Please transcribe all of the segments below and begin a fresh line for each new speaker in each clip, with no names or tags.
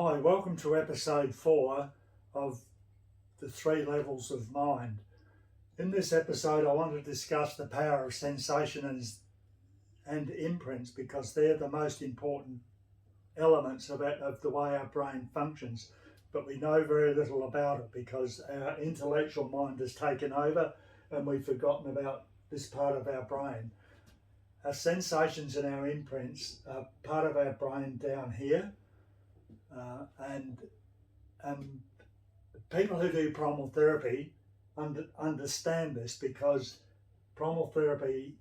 Hi, welcome to episode 4 of the 3 levels of mind. In this episode, I want to discuss the power of sensation and imprints because they're the most important elements of the way our brain functions. But we know very little about it because our intellectual mind has taken over and we've forgotten about this part of our brain. Our sensations and our imprints are part of our brain down here. And people who do primal therapy understand this because primal therapy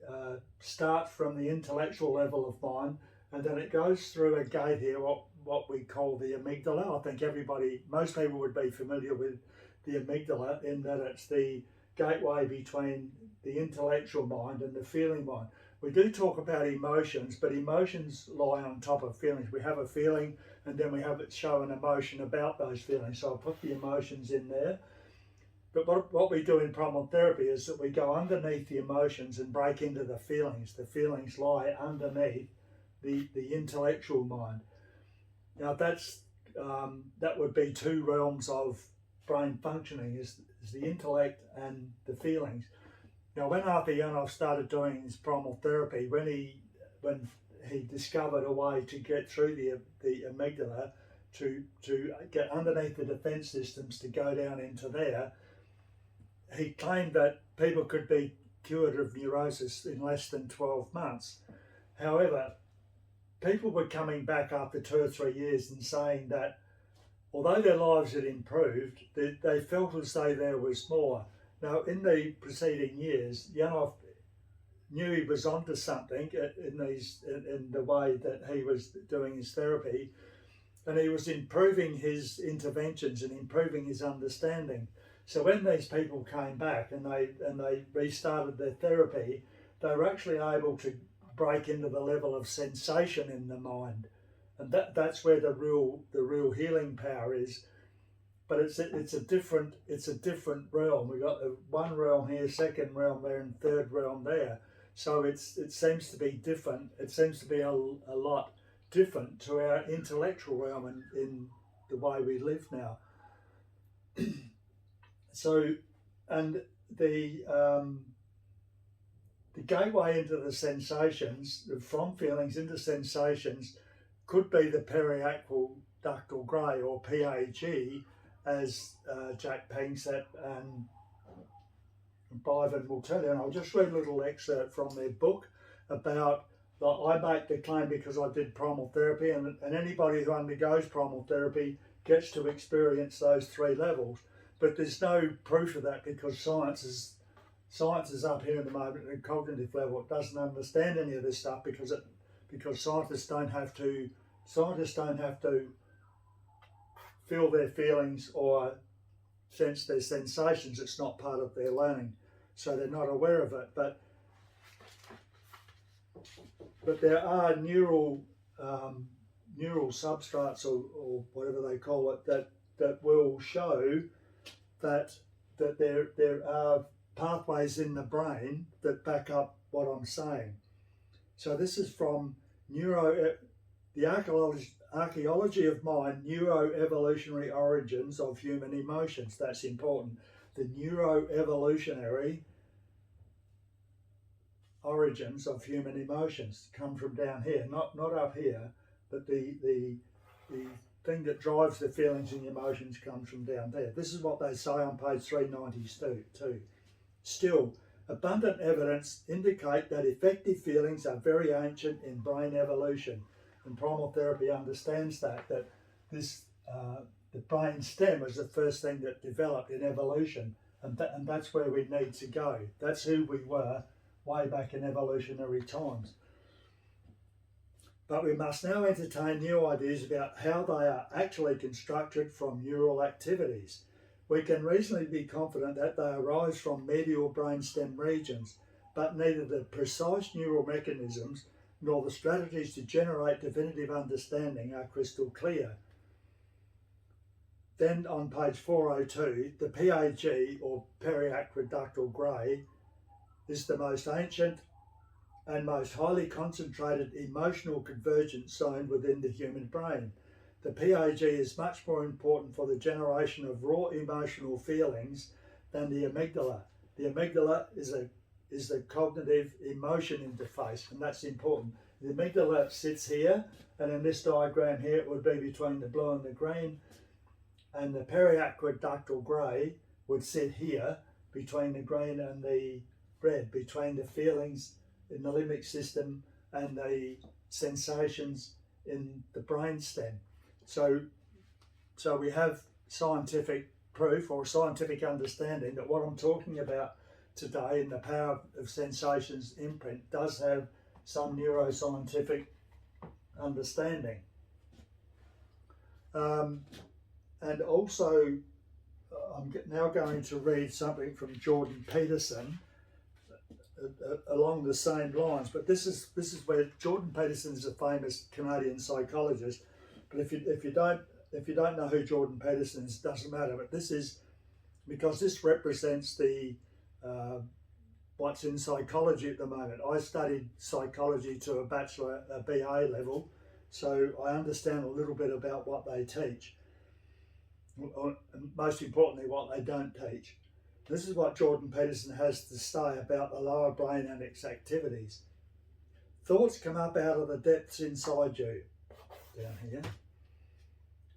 starts from the intellectual level of mind, and then it goes through a gate here, what we call the amygdala. I think most people would be familiar with the amygdala in that it's the gateway between the intellectual mind and the feeling mind. We do talk about emotions, but emotions lie on top of feelings. We have a feeling and then we have it show an emotion about those feelings. So I'll put the emotions in there. But what we do in primal therapy is that we go underneath the emotions and break into the feelings. The feelings lie underneath the intellectual mind. Now that would be 2 realms of brain functioning, is the intellect and the feelings. Now, when Arthur Janov started doing his primal therapy, when he discovered a way to get through the amygdala, to get underneath the defense systems to go down into there, he claimed that people could be cured of neurosis in less than 12 months. However, people were coming back after 2 or 3 years and saying that although their lives had improved, they felt as though there was more. Now, in the preceding years, Janov knew he was onto something in the way that he was doing his therapy, and he was improving his interventions and improving his understanding. So when these people came back and they restarted their therapy, they were actually able to break into the level of sensation in the mind, and that's where the real healing power is. But it's a different realm. We got the one realm here, second realm there, and third realm there. So it seems to be different. It seems to be a lot different to our intellectual realm in the way we live now. So, and the gateway into the sensations, from feelings into sensations, could be the periaqueductal grey, or PAG, as Jack Panksepp and Byron will tell you. And I'll just read a little excerpt from their book about, I make the claim because I did primal therapy, and anybody who undergoes primal therapy gets to experience those 3 levels. But there's no proof of that because science is up here at the moment at a cognitive level. It doesn't understand any of this stuff because scientists don't have to feel their feelings or sense their sensations. It's not part of their learning, so they're not aware of it. But there are neural substrates or whatever they call it that will show that there are pathways in the brain that back up what I'm saying. So this is from the Archaeology of Mind, Neuroevolutionary Origins of Human Emotions. That's important. The neuroevolutionary origins of human emotions come from down here, not up here, but the thing that drives the feelings and the emotions comes from down there. This is what they say on page 392. Still, abundant evidence indicate that effective feelings are very ancient in brain evolution. And primal therapy understands that the brain stem is the first thing that developed in evolution, and that's where we need to go. That's who we were way back in evolutionary times. But we must now entertain new ideas about how they are actually constructed from neural activities. We can reasonably be confident that they arise from medial brainstem regions, but neither the precise neural mechanisms nor the strategies to generate definitive understanding are crystal clear. Then on page 402, the PAG, or periaqueductal grey, is the most ancient and most highly concentrated emotional convergence zone within the human brain. the PAG is much more important for the generation of raw emotional feelings than the amygdala. The amygdala is the cognitive emotion interface, and that's important. The amygdala sits here, and in this diagram here it would be between the blue and the green, and the periaqueductal grey would sit here between the green and the red, between the feelings in the limbic system and the sensations in the brainstem. So we have scientific proof or scientific understanding that what I'm talking about today in the power of sensations imprint does have some neuroscientific understanding. And also, I'm now going to read something from Jordan Peterson along the same lines. But this is where Jordan Peterson is a famous Canadian psychologist. But if you don't know who Jordan Peterson is, it doesn't matter. But this is because this represents the what's in psychology at the moment. I studied psychology to a BA level, so I understand a little bit about what they teach. And most importantly, what they don't teach. This is what Jordan Peterson has to say about the lower brain and its activities. Thoughts come up out of the depths inside you, down here.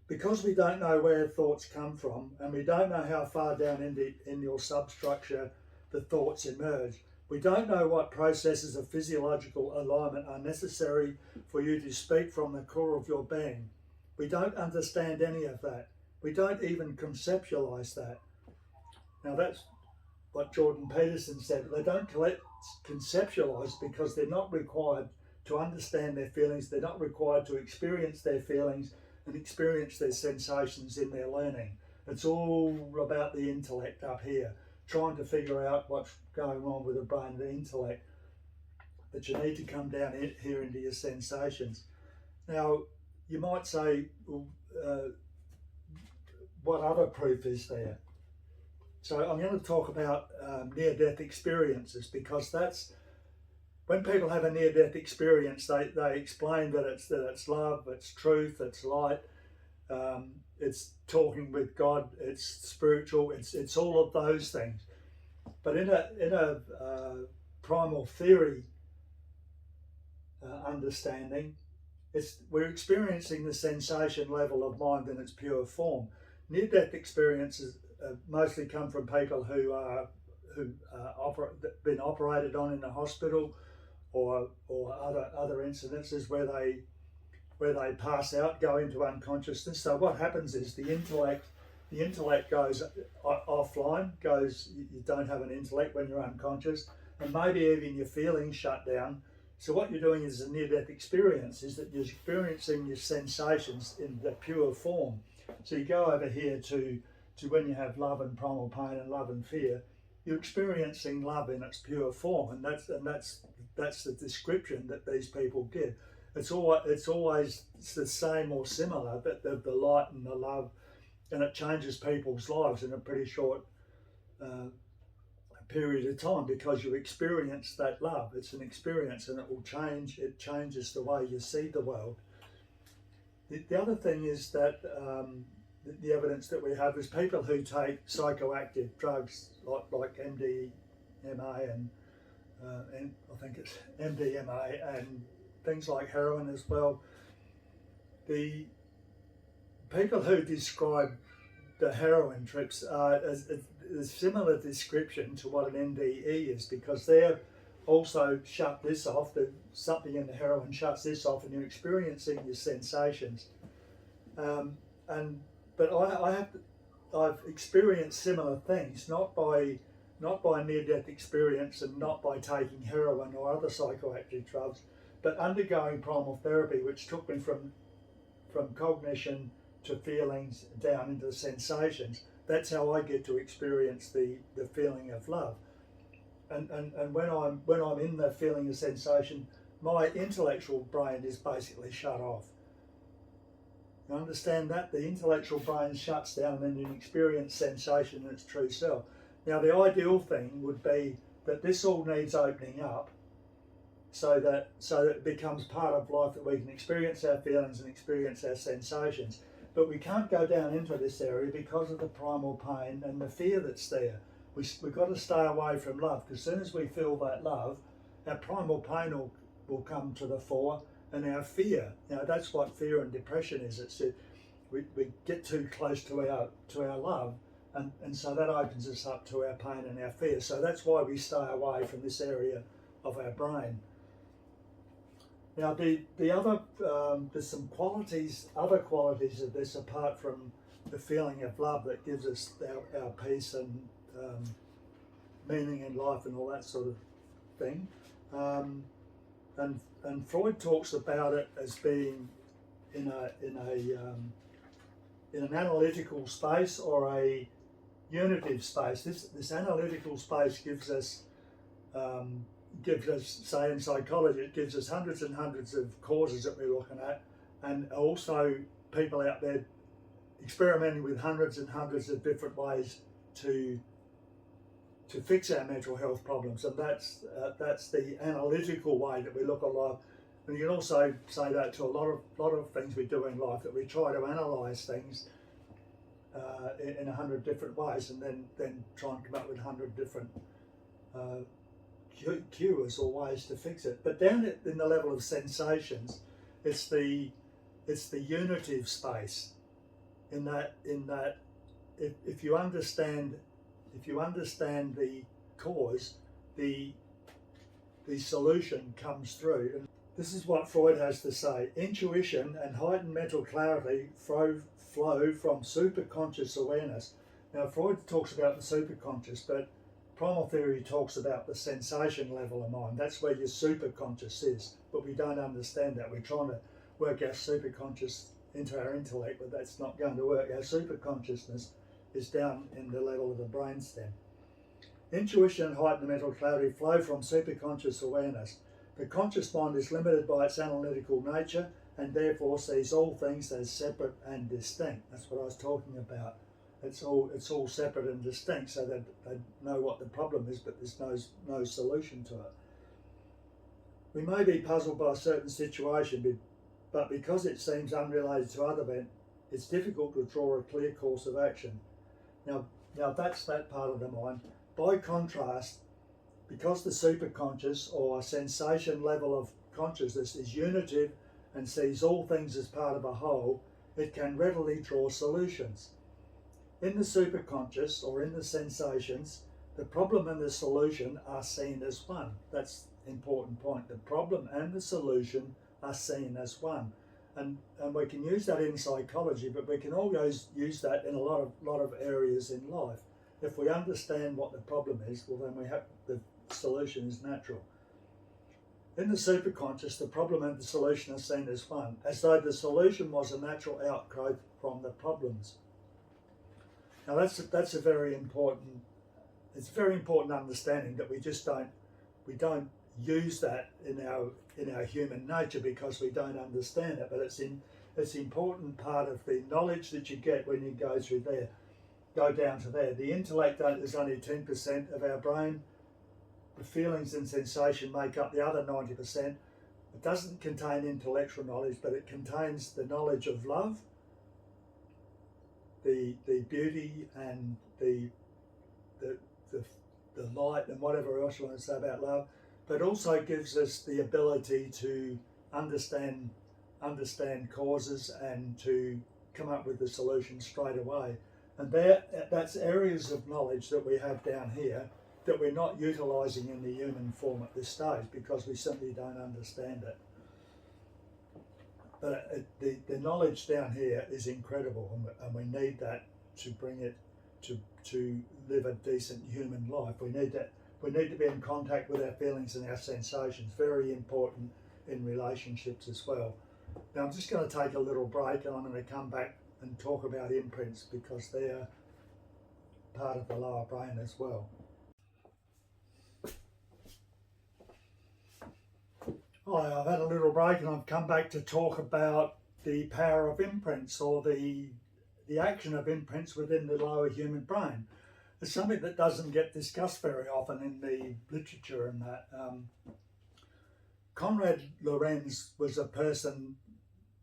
Because we don't know where thoughts come from, and we don't know how far down in your substructure the thoughts emerge, we don't know what processes of physiological alignment are necessary for you to speak from the core of your being. We don't understand any of that. We don't even conceptualize that. Now that's what Jordan Peterson said. They don't conceptualize because they're not required to understand their feelings. They're not required to experience their feelings and experience their sensations in their learning. It's all about the intellect up here, trying to figure out what's going on with the brain and the intellect. But you need to come down here into your sensations. Now, you might say, what other proof is there? So I'm going to talk about near-death experiences, because that's when people have a near-death experience, they explain that it's love, it's truth, it's light, it's talking with God, it's spiritual, it's all of those things. But in a primal theory understanding, we're experiencing the sensation level of mind in its pure form. Near-death experiences mostly come from people who been operated on in a hospital, or other incidences where they pass out, go into unconsciousness. So what happens is the intellect goes offline, you don't have an intellect when you're unconscious, and maybe even your feelings shut down. So what you're doing is a near-death experience, is that you're experiencing your sensations in the pure form. So you go over here to when you have love and primal pain and love and fear, you're experiencing love in its pure form, and that's the description that these people give. It's always the same or similar, but the light and the love, and it changes people's lives in a pretty short period of time, because you experience that love. It's an experience, and it changes the way you see the world. The other thing is that the evidence that we have is people who take psychoactive drugs like MDMA and I think it's MDMA and things like heroin as well. The people who describe the heroin trips are a similar description to what an NDE is, because they're also shut this off. Something in the heroin shuts this off, and you're experiencing your sensations. But I've experienced similar things, not by near-death experience and not by taking heroin or other psychoactive drugs, but undergoing primal therapy, which took me from cognition to feelings down into sensations. That's how I get to experience the feeling of love. And when I'm in the feeling of sensation, my intellectual brain is basically shut off. You understand that? The intellectual brain shuts down, and then you experience sensation in its true self. Now, the ideal thing would be that this all needs opening up, so that it becomes part of life, that we can experience our feelings and experience our sensations. But we can't go down into this area because of the primal pain and the fear that's there. We've got to stay away from love, because as soon as we feel that love, our primal pain will come to the fore, and our fear. That's what fear and depression is. It's we get too close to our love, and so that opens us up to our pain and our fear. So that's why we stay away from this area of our brain. Now the other there's some other qualities of this apart from the feeling of love that gives us our peace and meaning in life and all that sort of thing. And Freud talks about it as being in an analytical space or a unitive space. This analytical space gives us, say in psychology, it gives us hundreds and hundreds of causes that we're looking at, and also people out there experimenting with hundreds and hundreds of different ways to fix our mental health problems. And that's the analytical way that we look at life. And you can also say that to a lot of things we do in life, that we try to analyse things in 100 different ways, and then try and come up with 100 different cures or ways to fix it. But down in the level of sensations, it's the unitive space. In that if you understand the cause, the solution comes through. And this is what Freud has to say. Intuition and heightened mental clarity flow from superconscious awareness. Now Freud talks about the superconscious, but primal theory talks about the sensation level of mind. That's where your superconscious is, but we don't understand that. We're trying to work our superconscious into our intellect, but that's not going to work. Our superconsciousness is down in the level of the brainstem. Intuition and heightened mental clarity flow from superconscious awareness. The conscious mind is limited by its analytical nature and therefore sees all things as separate and distinct. That's what I was talking about. It's all separate and distinct, so that they know what the problem is, but there's no solution to it. We may be puzzled by a certain situation, but because it seems unrelated to other event, it's difficult to draw a clear course of action. Now that's that part of the mind. By contrast, because the superconscious or sensation level of consciousness is unitive and sees all things as part of a whole, it can readily draw solutions. In the superconscious or in the sensations, the problem and the solution are seen as one. That's an important point. The problem and the solution are seen as one. And we can use that in psychology, but we can always use that in a lot of areas in life. If we understand what the problem is, well then we have the solution is natural. In the superconscious, the problem and the solution are seen as one, as though the solution was a natural outgrowth from the problems. Now that's a very important understanding, that we don't use that in our human nature because we don't understand it. But it's an important part of the knowledge that you get when you go down to there. The intellect is only 10% of our brain. The feelings and sensation make up the other 90%. It doesn't contain intellectual knowledge, but it contains the knowledge of love, the beauty and the light and whatever else you want to say about love, but also gives us the ability to understand causes and to come up with the solution straight away. And that's areas of knowledge that we have down here that we're not utilising in the human form at this stage because we simply don't understand it. But the knowledge down here is incredible, and we need that to bring it to live a decent human life. We need to be in contact with our feelings and our sensations. Very important in relationships as well. Now I'm just going to take a little break, and I'm going to come back and talk about imprints because they're part of the lower brain as well. Hi, I've had a little break and I've come back to talk about the power of imprints, or the action of imprints within the lower human brain. It's something that doesn't get discussed very often in the literature and that. Konrad Lorenz was a person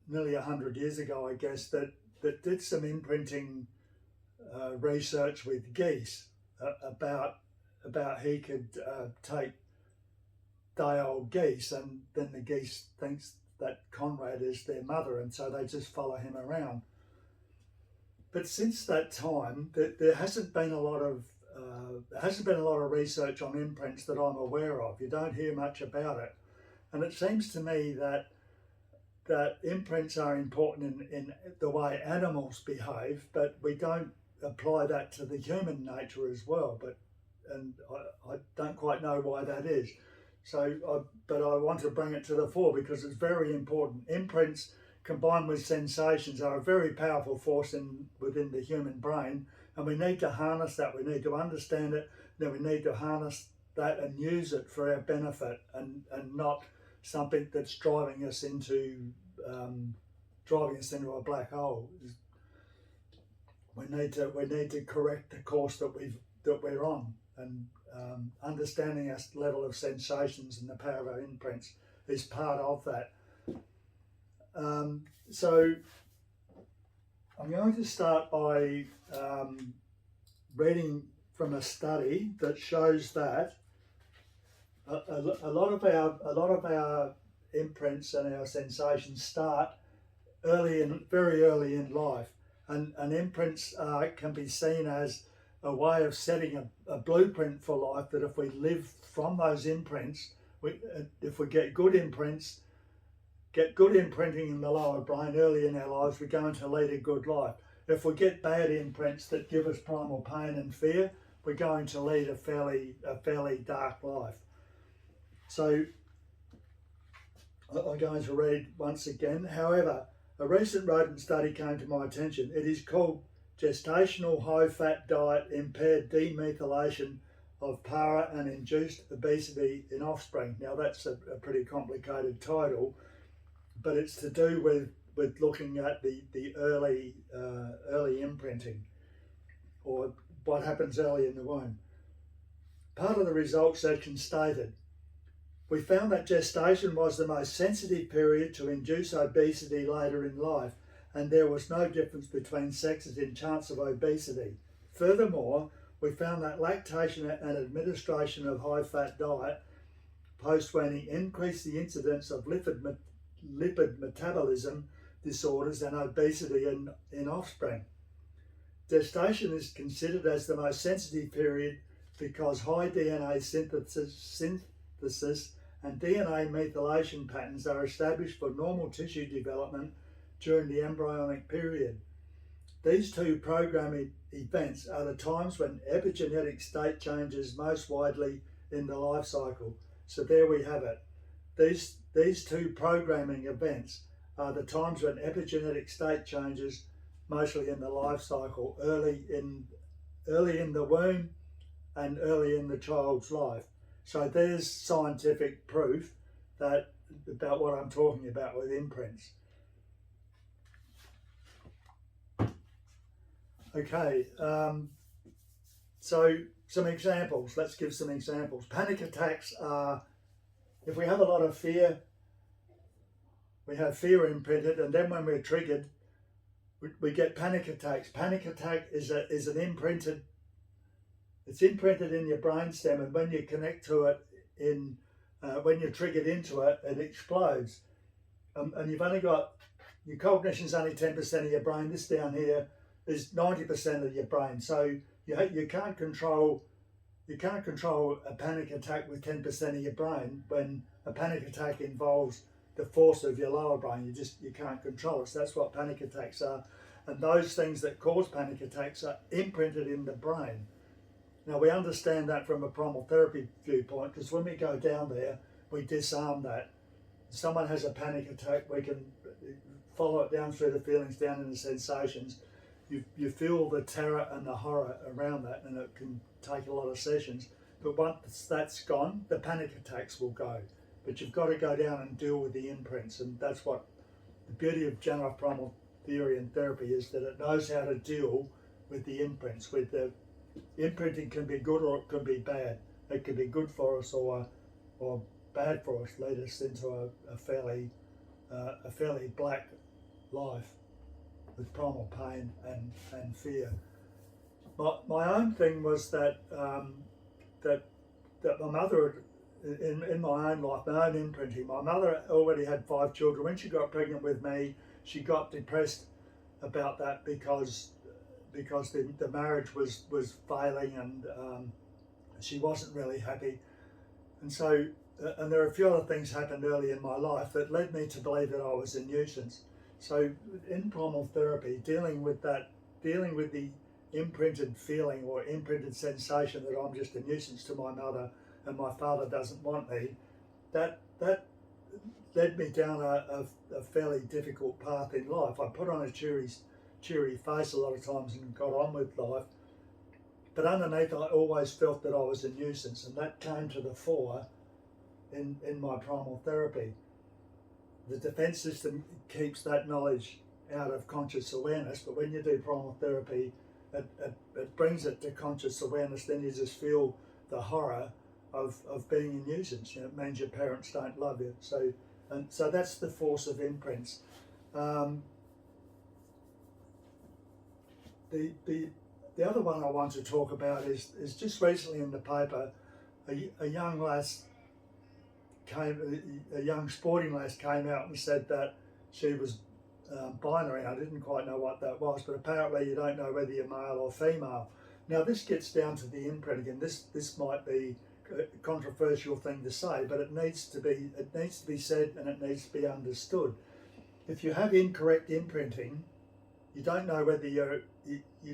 nearly 100 years ago, I guess, that did some imprinting research with geese about he could take day-old geese, and then the geese thinks that Conrad is their mother, and so they just follow him around. But since that time, there hasn't been a lot of research on imprints that I'm aware of. You don't hear much about it, and it seems to me that imprints are important in the way animals behave, but we don't apply that to the human nature as well. And I don't quite know why that is. But I want to bring it to the fore because it's very important. Imprints combined with sensations are a very powerful force within the human brain, and we need to harness that. We need to understand it, then we need to harness that and use it for our benefit, and not something that's driving us into a black hole. We need to correct the course that we're on, and understanding our level of sensations and the power of our imprints is part of that. So I'm going to start by reading from a study that shows that a lot of our imprints and our sensations start very early in life, and imprints can be seen as a way of setting a blueprint for life, that if we live from those imprints, if we get good imprinting in the lower brain early in our lives, we're going to lead a good life. If we get bad imprints that give us primal pain and fear, we're going to lead a fairly dark life. So I'm going to read once again. However, a recent rodent study came to my attention. It is called Gestational High-Fat Diet Impaired Demethylation of Para and Induced Obesity in Offspring. Now that's a pretty complicated title, but it's to do with looking at the early imprinting, or what happens early in the womb. Part of the results section stated, we found that gestation was the most sensitive period to induce obesity later in life, and there was no difference between sexes in chance of obesity. Furthermore, we found that lactation and administration of high-fat diet post-weaning increased the incidence of lipid metabolism disorders and obesity in offspring. Gestation is considered as the most sensitive period because high DNA synthesis and DNA methylation patterns are established for normal tissue development during the embryonic period. These two programming events are the times when epigenetic state changes most widely in the life cycle. So there we have it. These two programming events are the times when epigenetic state changes mostly in the life cycle, early in the womb and early in the child's life. So there's scientific proof about what I'm talking about with imprints. Okay, so some examples. Let's give some examples. Panic attacks are, if we have a lot of fear, we have fear imprinted, and then when we're triggered, we get panic attacks. Panic attack is an imprinted. It's imprinted in your brainstem, and when you connect to it when you're triggered into it, it explodes. And you've only got, your cognition's only 10% of your brain. This down here is 90% of your brain. So you can't control a panic attack with 10% of your brain, when a panic attack involves the force of your lower brain. You can't control it. So that's what panic attacks are. And those things that cause panic attacks are imprinted in the brain. Now we understand that from a primal therapy viewpoint, because when we go down there, we disarm that. If someone has a panic attack, we can follow it down through the feelings, down in the sensations. You feel the terror and the horror around that, and it can take a lot of sessions. But once that's gone, the panic attacks will go. But you've got to go down and deal with the imprints, and that's what the beauty of Janov primal theory and therapy is, that it knows how to deal with the imprints. With the imprinting can be good or it can be bad. It can be good for us or bad for us, lead us into a fairly black life with primal pain and fear. My own thing was that that my mother, in my own life, my own imprinting, my mother already had 5 children. When she got pregnant with me, she got depressed about that because the marriage was failing, and she wasn't really happy. And so, and there are a few other things happened early in my life that led me to believe that I was a nuisance. So in primal therapy, dealing with the imprinted feeling or imprinted sensation that I'm just a nuisance to my mother and my father doesn't want me, that led me down a fairly difficult path in life. I put on a cheery face a lot of times and got on with life, but underneath I always felt that I was a nuisance, and that came to the fore in my primal therapy. The defense system keeps that knowledge out of conscious awareness, but when you do primal therapy, it brings it to conscious awareness. Then you just feel the horror of being a nuisance. It means your parents don't love you. So that's the force of imprints. The other one I want to talk about is just recently in the paper, a young sporting lass came out and said that she was binary. I didn't quite know what that was, but apparently you don't know whether you're male or female. Now this gets down to the imprinting, and this might be a controversial thing to say, but it needs to be said, and it needs to be understood. If you have incorrect imprinting, you don't know whether you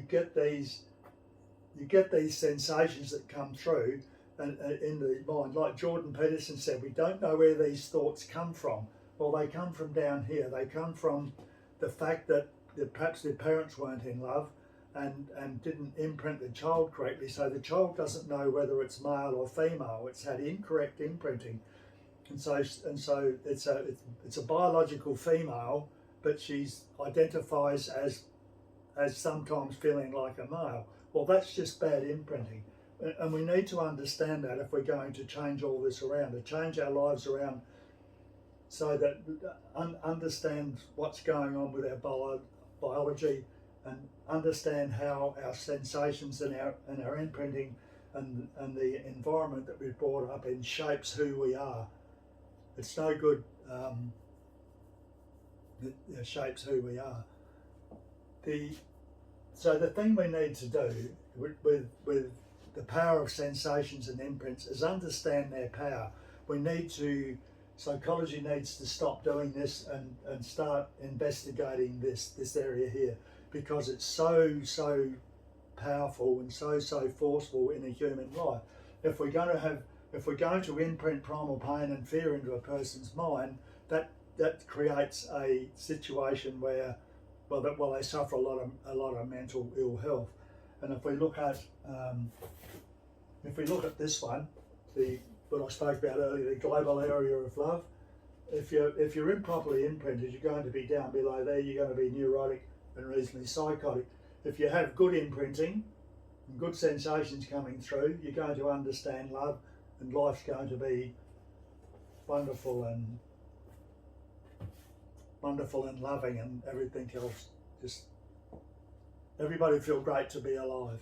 get these sensations that come through and in the mind. Like Jordan Peterson said, we don't know where these thoughts come from. Well, they come from down here. They come from the fact that perhaps their parents weren't in love and didn't imprint the child correctly, so the child doesn't know whether it's male or female. It's had incorrect imprinting, and so it's a biological female, but she's identifies as sometimes feeling like a male. Well, that's just bad imprinting, and we need to understand that if we're going to change all this around, to change our lives around, so that understand what's going on with our biology, and understand how our sensations and our imprinting and the environment that we've brought up in shapes who we are. It's no good. It shapes who we are. So the thing we need to do with the power of sensations and imprints is understand their power. Psychology needs to stop doing this and start investigating this area here, because it's so powerful and so forceful in a human life. If we're going to imprint primal pain and fear into a person's mind, that creates a situation where they suffer a lot of mental ill health. And if we look at this one, what I spoke about earlier, the global area of love, if you're improperly imprinted, you're going to be down below there. You're going to be neurotic and reasonably psychotic. If you have good imprinting and good sensations coming through, you're going to understand love, and life's going to be wonderful and loving, and everything else. Just everybody feel great to be alive.